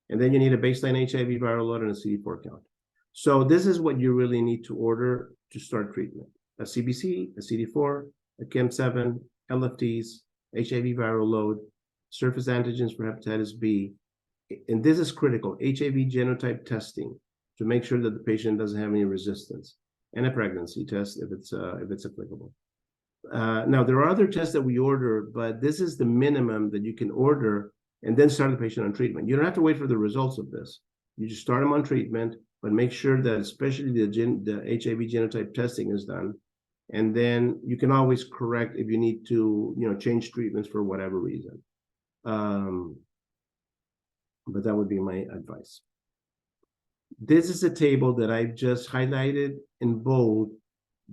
And then you need a baseline HIV viral load and a CD4 count. So this is what you really need to order to start treatment: a CBC, a CD4, a Chem7, LFTs, HIV viral load, surface antigens for hepatitis B. And this is critical: HIV genotype testing to make sure that the patient doesn't have any resistance, and a pregnancy test if it's applicable. Now, there are other tests that we order, but this is the minimum that you can order and then start the patient on treatment. You don't have to wait for the results of this. You just start them on treatment, but make sure that especially the HIV genotype testing is done. And then you can always correct if you need to, change treatments for whatever reason. But that would be my advice. This is a table that I've just highlighted in bold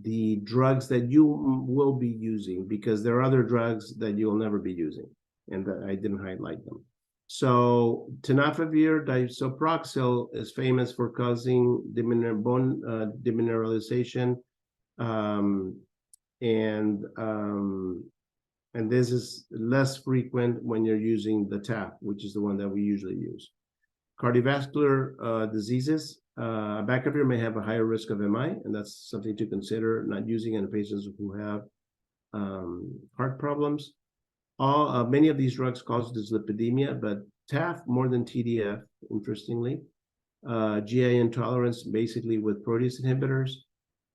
the drugs that you will be using, because there are other drugs that you'll never be using, and that I didn't highlight them. So tenofovir disoproxil is famous for causing bone demineralization, and this is less frequent when you're using the TAF, which is the one that we usually use. Cardiovascular diseases, abacavir may have a higher risk of MI, and that's something to consider not using in patients who have heart problems. Many of these drugs cause dyslipidemia, but TAF more than TDF, interestingly. GI intolerance, basically with protease inhibitors.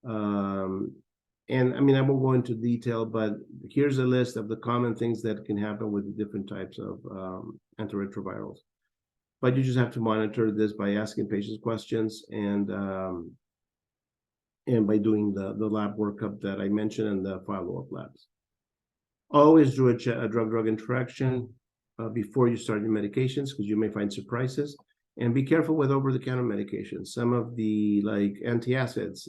And I mean, I won't go into detail, but here's a list of the common things that can happen with the different types of antiretrovirals. But you just have to monitor this by asking patients questions and by doing the lab workup that I mentioned and the follow-up labs. Always do a drug-drug interaction before you start your medications, because you may find surprises. And be careful with over-the-counter medications. Some of the like antacids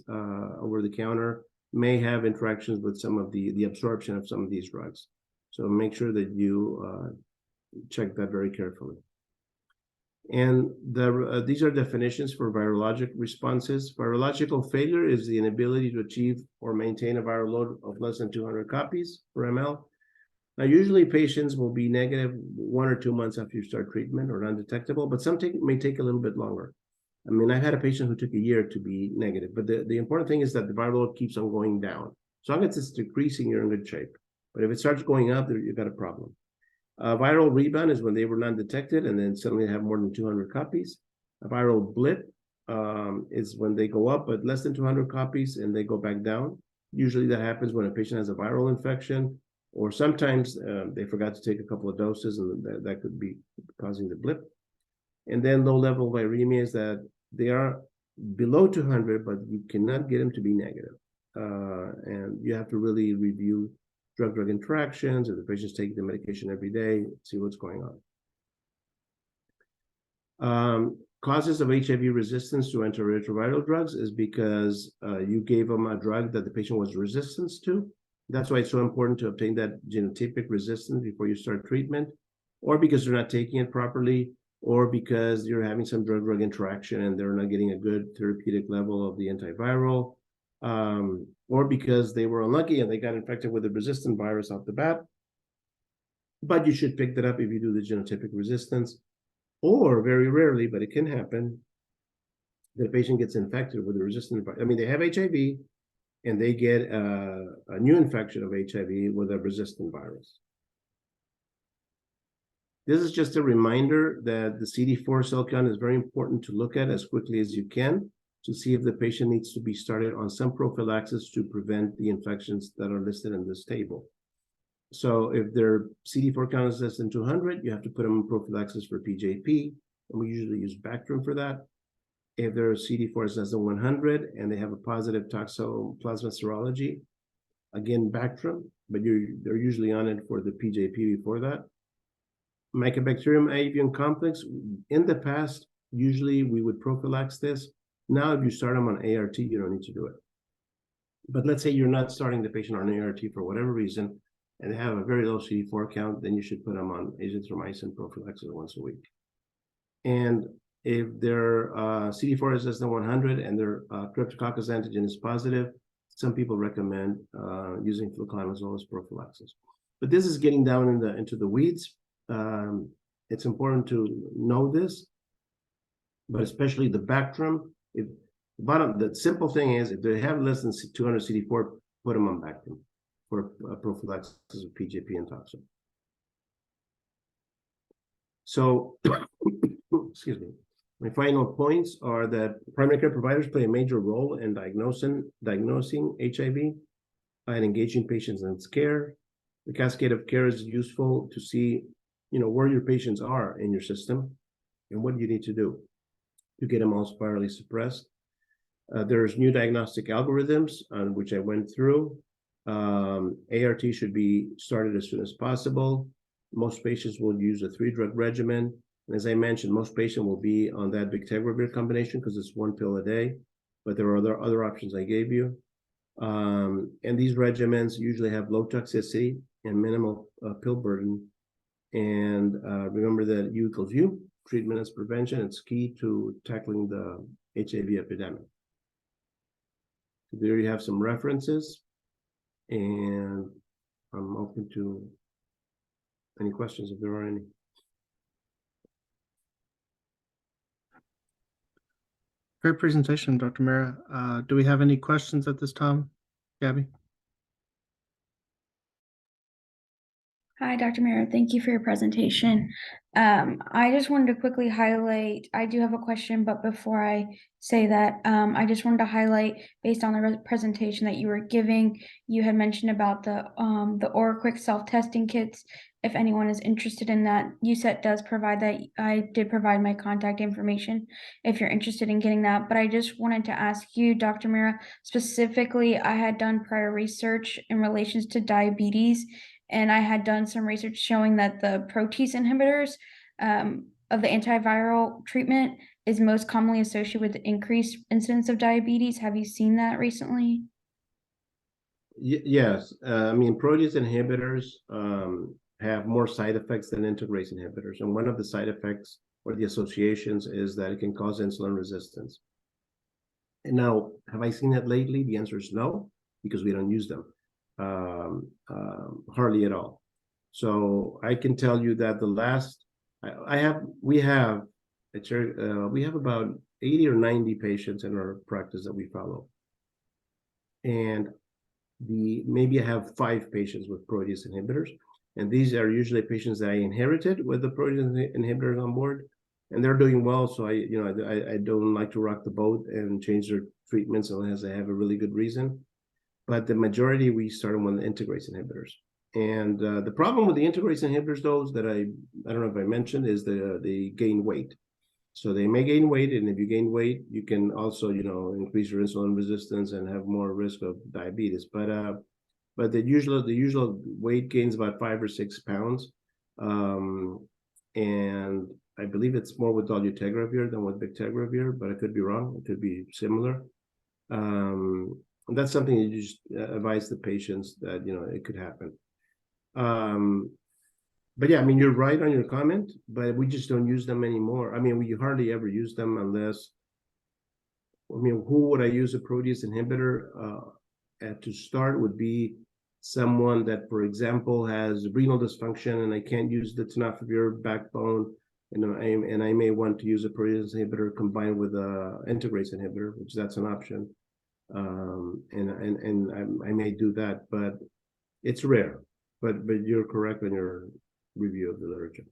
over-the-counter may have interactions with some of the absorption of some of these drugs. So make sure that you check that very carefully. And these are definitions for virologic responses. Virological failure is the inability to achieve or maintain a viral load of less than 200 copies per ml. Now, usually patients will be negative 1 or 2 months after you start treatment or undetectable, but some may take a little bit longer. I mean, I've had a patient who took a year to be negative, but the important thing is that the viral load keeps on going down. As long as it's decreasing, you're in good shape. But if it starts going up, you've got a problem. Viral rebound is when they were non-detected and then suddenly have more than 200 copies. A viral blip is when they go up, but less than 200 copies and they go back down. Usually that happens when a patient has a viral infection, or sometimes they forgot to take a couple of doses and that could be causing the blip. And then low-level viremia is that they are below 200, but you cannot get them to be negative. And you have to really review drug-drug interactions, if the patient's taking the medication every day, see what's going on. Causes of HIV resistance to antiretroviral drugs is because you gave them a drug that the patient was resistant to. That's why it's so important to obtain that genotypic resistance before you start treatment, or because they're not taking it properly, or because you're having some drug-drug interaction and they're not getting a good therapeutic level of the antiviral, or because they were unlucky and they got infected with a resistant virus off the bat. But you should pick that up if you do the genotypic resistance, or very rarely, but it can happen, the patient gets infected with a resistant virus. I mean, they have HIV and they get a new infection of HIV with a resistant virus. This is just a reminder that the CD4 cell count is very important to look at as quickly as you can to see if the patient needs to be started on some prophylaxis to prevent the infections that are listed in this table. So if their CD4 count is less than 200, you have to put them on prophylaxis for PJP, and we usually use Bactrim for that. If their CD4 is less than 100 and they have a positive toxoplasma serology, again, Bactrim, but they're usually on it for the PJP before that. Mycobacterium avian complex, in the past, usually we would prophylax this. Now, if you start them on ART, you don't need to do it. But let's say you're not starting the patient on ART for whatever reason, and they have a very low CD4 count, then you should put them on azithromycin prophylaxis once a week. And if their CD4 is less than 100 and their Cryptococcus antigen is positive, some people recommend using fluconazole as prophylaxis. But this is getting down into the weeds. It's important to know this, but especially the Bactrim. The simple thing is, if they have less than 200 CD4, put them on Bactrim for prophylaxis of PJP and toxo. So, excuse me. My final points are that primary care providers play a major role in diagnosing HIV and engaging patients in its care. The cascade of care is useful to see, where your patients are in your system and what you need to do to get them all spirally suppressed. There's new diagnostic algorithms on which I went through. ART should be started as soon as possible. Most patients will use a 3-drug regimen. And as I mentioned, most patients will be on that bictegravir combination because it's 1 pill a day, but there are other options I gave you. And these regimens usually have low toxicity and minimal pill burden. And remember that U equals U, treatment is prevention. It's key to tackling the HIV epidemic. There you have some references, and I'm open to any questions if there are any. Great presentation, Dr. Mera. Do we have any questions at this time, Gabby? Hi, Dr. Mera. Thank you for your presentation. I just wanted to quickly highlight, I do have a question, but before I say that, I just wanted to highlight, based on the presentation that you were giving, you had mentioned about the OraQuick self-testing kits. If anyone is interested in that, USET does provide that. I did provide my contact information if you're interested in getting that. But I just wanted to ask you, Dr. Mera, specifically, I had done prior research in relations to diabetes, and I had done some research showing that the protease inhibitors of the antiviral treatment is most commonly associated with the increased incidence of diabetes. Have you seen that recently? Yes, I mean, protease inhibitors have more side effects than integrase inhibitors. And one of the side effects or the associations is that it can cause insulin resistance. And now, have I seen that lately? The answer is no, because we don't use them hardly at all. So I can tell you that the last, we have about 80 or 90 patients in our practice that we follow. And maybe I have 5 patients with protease inhibitors, and these are usually patients that I inherited with the protease inhibitors on board, and they're doing well. So I don't like to rock the boat and change their treatments unless I have a really good reason. But the majority we started with the integrase inhibitors, and the problem with the integrase inhibitors, those that I don't know if I mentioned, is they gain weight. So they may gain weight, and if you gain weight, you can also, increase your insulin resistance and have more risk of diabetes. But the usual weight gains about 5 or 6 pounds, and I believe it's more with dolutegravir than with bictegravir, but I could be wrong. It could be similar. That's something you just advise the patients that it could happen. But yeah, I mean, you're right on your comment, but we just don't use them anymore. I mean, we hardly ever use them unless, who would I use a protease inhibitor to start would be someone that, for example, has renal dysfunction and I can't use the tenofovir backbone, and I may want to use a protease inhibitor combined with a integrase inhibitor, which that's an option. And I may do that, but it's rare. But you're correct on your review of the literature.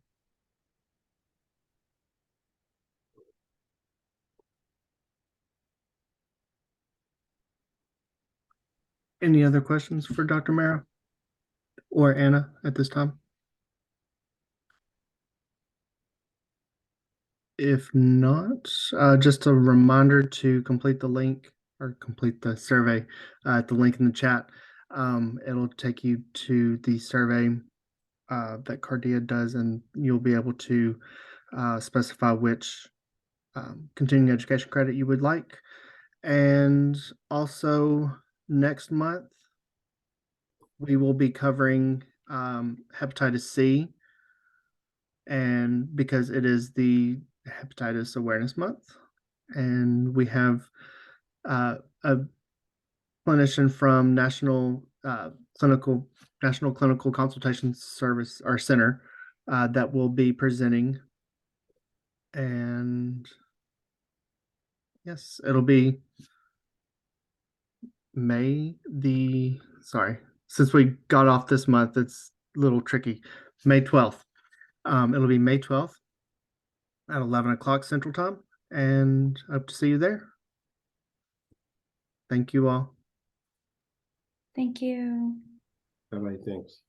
Any other questions for Dr. Mara or Anna at this time? If not, just a reminder to complete the link or complete the survey at the link in the chat. It'll take you to the survey that Cardia does, and you'll be able to specify which continuing education credit you would like. And also next month, we will be covering hepatitis C, and because it is the Hepatitis Awareness Month, and we have a clinician from National Clinical Consultation Service, our center, that will be presenting. And yes, it'll be since we got off this month, it's a little tricky. May 12th. It'll be May 12th at 11 o'clock Central Time, and hope to see you there. Thank you all. Thank you. Bye-bye, thanks.